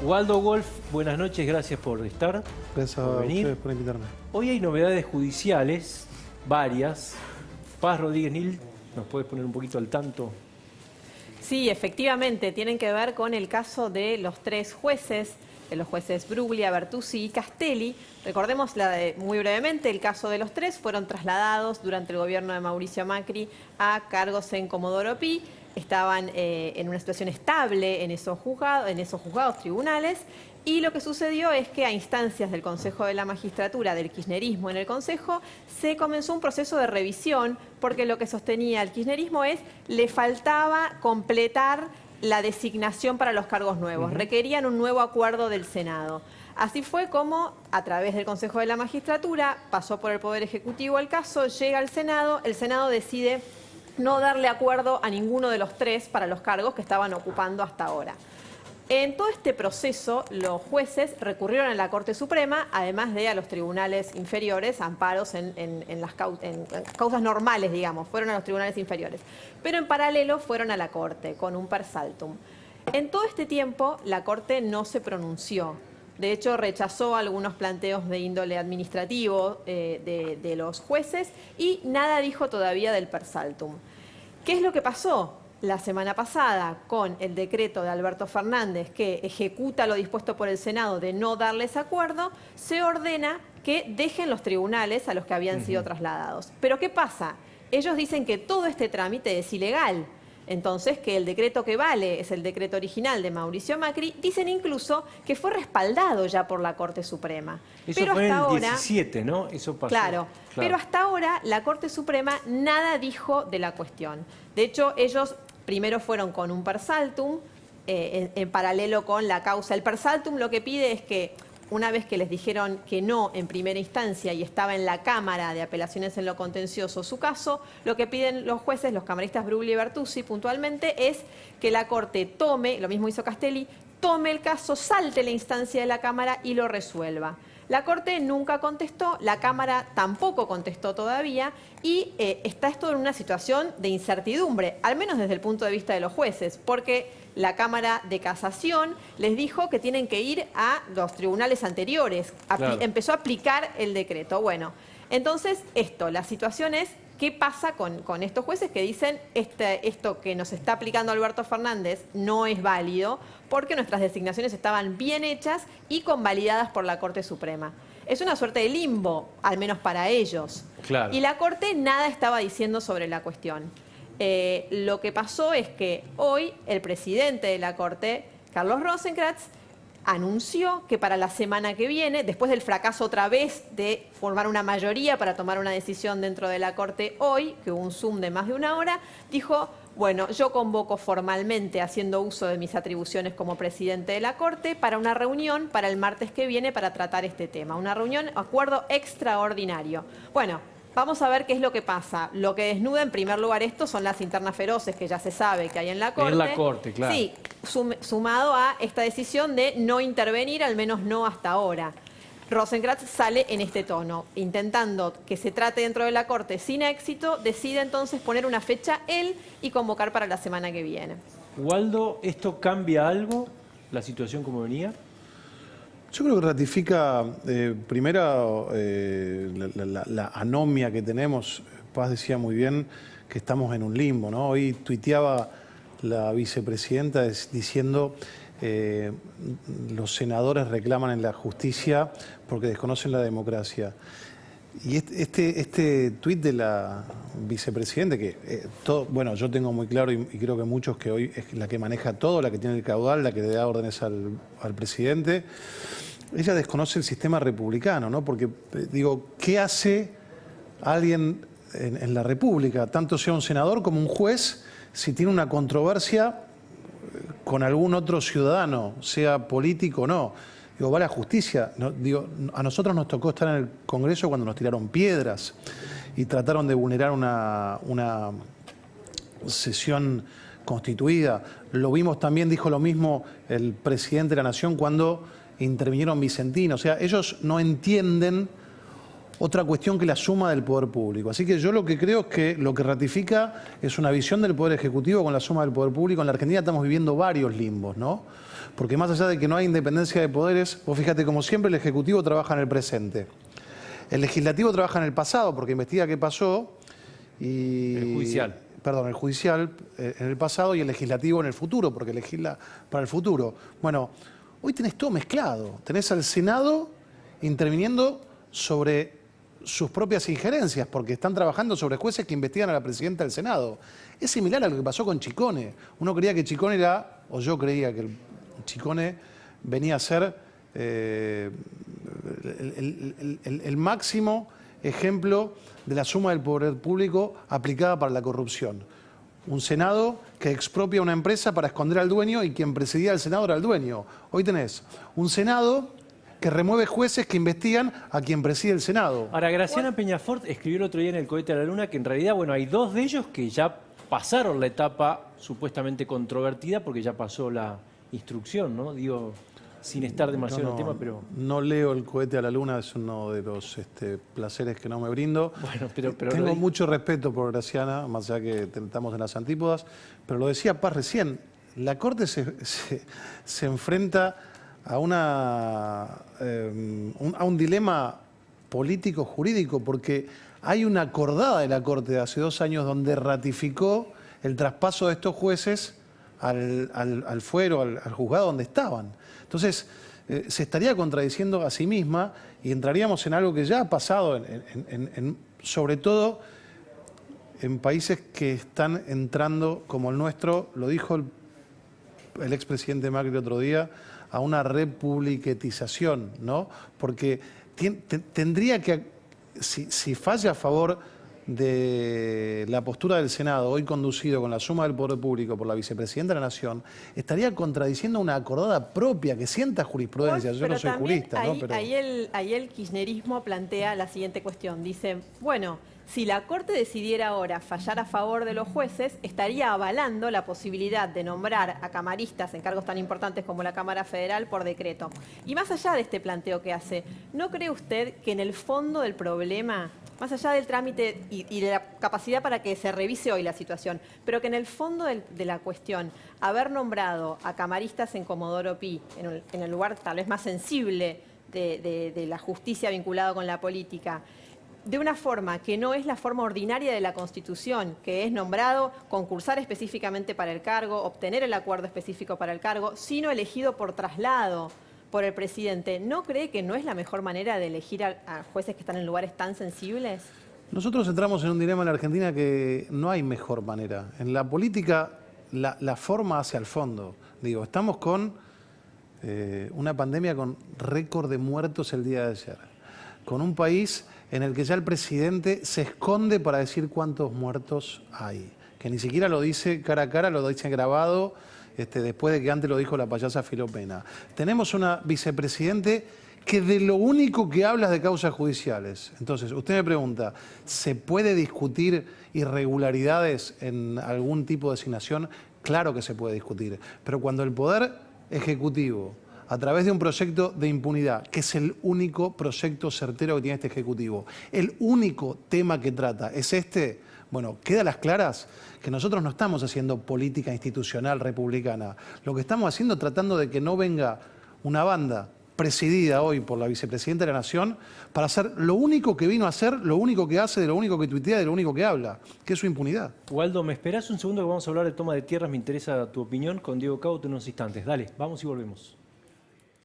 Waldo Wolf, buenas noches, gracias por estar. Gracias a ustedes por invitarme. Hoy hay novedades judiciales, varias. Paz Rodríguez Nil, ¿nos puedes poner un poquito al tanto? Sí, efectivamente, tienen que ver con el caso de los tres jueces, de los jueces Bruglia, Bertuzzi y Castelli. Recordemos muy brevemente, el caso de los tres fueron trasladados durante el gobierno de Mauricio Macri a cargos en Comodoro Pi. Estaban en una situación estable en esos juzgados, tribunales, y lo que sucedió es que a instancias del Consejo de la Magistratura, del kirchnerismo en el Consejo, se comenzó un proceso de revisión, porque lo que sostenía el kirchnerismo le faltaba completar la designación para los cargos nuevos, requerían un nuevo acuerdo del Senado. Así fue como, a través del Consejo de la Magistratura, pasó por el Poder Ejecutivo el caso, llega al Senado, el Senado decide no darle acuerdo a ninguno de los tres para los cargos que estaban ocupando hasta ahora. En todo este proceso, los jueces recurrieron a la Corte Suprema, además de a los tribunales inferiores, amparos en las causas normales, digamos, fueron a los tribunales inferiores. Pero en paralelo fueron a la Corte, con un per saltum. En todo este tiempo, la Corte no se pronunció. De hecho, rechazó algunos planteos de índole administrativo de los jueces y nada dijo todavía del per saltum. ¿Qué es lo que pasó? La semana pasada, con el decreto de Alberto Fernández que ejecuta lo dispuesto por el Senado de no darles acuerdo, se ordena que dejen los tribunales a los que habían sido trasladados. ¿Pero qué pasa? Ellos dicen que todo este trámite es ilegal. Entonces, que el decreto que vale es el decreto original de Mauricio Macri, dicen incluso que fue respaldado ya por la Corte Suprema. Eso pero fue hasta en el ahora, 17, ¿no? Eso pasó. Claro, pero hasta ahora la Corte Suprema nada dijo de la cuestión. De hecho, ellos primero fueron con un per saltum, en paralelo con la causa. El per saltum lo que pide es que, una vez que les dijeron que no en primera instancia y estaba en la Cámara de Apelaciones en lo Contencioso su caso, lo que piden los jueces, los camaristas Bruglia y Bertuzzi puntualmente, es que la Corte tome, lo mismo hizo Castelli, tome el caso, salte la instancia de la Cámara y lo resuelva. La Corte nunca contestó, la Cámara tampoco contestó todavía y está esto en una situación de incertidumbre, al menos desde el punto de vista de los jueces, porque la Cámara de Casación les dijo que tienen que ir a los tribunales anteriores, empezó a aplicar el decreto. Bueno, entonces la situación es qué pasa con estos jueces que dicen esto que nos está aplicando Alberto Fernández no es válido porque nuestras designaciones estaban bien hechas y convalidadas por la Corte Suprema. Es una suerte de limbo, al menos para ellos. Claro. Y la Corte nada estaba diciendo sobre la cuestión. Lo que pasó es que hoy el presidente de la Corte, Carlos Rosenkrantz, anunció que para la semana que viene, después del fracaso otra vez de formar una mayoría para tomar una decisión dentro de la Corte hoy, que hubo un Zoom de más de una hora, dijo, bueno, yo convoco formalmente, haciendo uso de mis atribuciones como presidente de la Corte, para una reunión para el martes que viene para tratar este tema. Una reunión, acuerdo extraordinario. Bueno, vamos a ver qué es lo que pasa. Lo que desnuda en primer lugar esto son las internas feroces que ya se sabe que hay en la Corte. En la Corte, claro. Sí, sumado a esta decisión de no intervenir, al menos no hasta ahora. Rosenkrantz sale en este tono, intentando que se trate dentro de la Corte sin éxito, decide entonces poner una fecha él y convocar para la semana que viene. Waldo, ¿esto cambia algo, la situación como venía? Yo creo que ratifica, primero, la anomia que tenemos. Paz decía muy bien que estamos en un limbo, ¿no? Hoy tuiteaba la vicepresidenta diciendo los senadores reclaman en la justicia porque desconocen la democracia. Y este tuit de la vicepresidenta, que bueno, yo tengo muy claro y creo que muchos, que hoy es la que maneja todo, la que tiene el caudal, la que le da órdenes al presidente, ella desconoce el sistema republicano, ¿no? Porque, digo, ¿qué hace alguien en la República, tanto sea un senador como un juez, si tiene una controversia con algún otro ciudadano, sea político o no? Digo, va a la justicia. No, digo, a nosotros nos tocó estar en el Congreso cuando nos tiraron piedras y trataron de vulnerar una sesión constituida. Lo vimos también, dijo lo mismo el presidente de la Nación cuando intervinieron Vicentino. O sea, ellos no entienden otra cuestión que la suma del poder público. Así que yo lo que creo es que lo que ratifica es una visión del poder ejecutivo con la suma del poder público. En la Argentina estamos viviendo varios limbos, ¿no? Porque más allá de que no hay independencia de poderes, vos fíjate, como siempre, el ejecutivo trabaja en el presente. El legislativo trabaja en el pasado porque investiga qué pasó y... El judicial. Perdón, el judicial en el pasado y el legislativo en el futuro, porque legisla para el futuro. Bueno, hoy tenés todo mezclado. Tenés al Senado interviniendo sobre sus propias injerencias, porque están trabajando sobre jueces que investigan a la presidenta del Senado. Es similar a lo que pasó con Chicone. Uno creía que Chicone era, o yo creía que Chicone venía a ser el máximo ejemplo de la suma del poder público aplicada para la corrupción. Un Senado que expropia una empresa para esconder al dueño y quien presidía el Senado era el dueño. Hoy tenés un Senado que remueve jueces que investigan a quien preside el Senado. Ahora, Graciana Peñafort escribió el otro día en El Cohete a la Luna que en realidad, bueno, hay dos de ellos que ya pasaron la etapa supuestamente controvertida porque ya pasó la instrucción, ¿no? Digo, sin estar demasiado en el tema, pero... No leo El Cohete a la Luna, es uno de los placeres que no me brindo. Bueno, pero Tengo mucho respeto por Graciana, más allá que estamos en las antípodas, pero lo decía Paz recién, la Corte se enfrenta a un dilema político-jurídico, porque hay una acordada de la Corte de hace 2 años donde ratificó el traspaso de estos jueces al fuero, al juzgado donde estaban. Entonces, se estaría contradiciendo a sí misma y entraríamos en algo que ya ha pasado, sobre todo en países que están entrando, como el nuestro, lo dijo el expresidente Macri el otro día, a una republiquetización, ¿no? Porque tendría que, si falla a favor de la postura del Senado, hoy conducido con la suma del poder público por la vicepresidenta de la Nación, estaría contradiciendo una acordada propia que sienta jurisprudencia. Yo no soy jurista, ahí, ¿no? Pero... ahí el kirchnerismo plantea la siguiente cuestión. Dice, bueno, si la Corte decidiera ahora fallar a favor de los jueces, estaría avalando la posibilidad de nombrar a camaristas en cargos tan importantes como la Cámara Federal por decreto. Y más allá de este planteo que hace, ¿no cree usted que en el fondo del problema, más allá del trámite y de la capacidad para que se revise hoy la situación, pero que en el fondo de la cuestión, haber nombrado a camaristas en Comodoro Pi, en el lugar tal vez más sensible de la justicia vinculado con la política, de una forma que no es la forma ordinaria de la Constitución, que es nombrado, concursar específicamente para el cargo, obtener el acuerdo específico para el cargo, sino elegido por traslado por el presidente, ¿no cree que no es la mejor manera de elegir a jueces que están en lugares tan sensibles? Nosotros entramos en un dilema en la Argentina que no hay mejor manera. En la política, la forma hacia el fondo. Digo, estamos con una pandemia con récord de muertos el día de ayer. Con un país en el que ya el presidente se esconde para decir cuántos muertos hay. Que ni siquiera lo dice cara a cara, lo dice grabado, después de que antes lo dijo la payasa Filomena. Tenemos una vicepresidente que de lo único que habla es de causas judiciales. Entonces, usted me pregunta, ¿se puede discutir irregularidades en algún tipo de designación? Claro que se puede discutir, pero cuando el Poder Ejecutivo, a través de un proyecto de impunidad, que es el único proyecto certero que tiene este Ejecutivo, el único tema que trata es bueno, queda a las claras que nosotros no estamos haciendo política institucional republicana. Lo que estamos haciendo es tratando de que no venga una banda presidida hoy por la vicepresidenta de la Nación para hacer lo único que vino a hacer, lo único que hace, de lo único que tuitea, de lo único que habla, que es su impunidad. Waldo, ¿me esperás un segundo que vamos a hablar de toma de tierras? Me interesa tu opinión con Diego Caut en unos instantes. Dale, vamos y volvemos.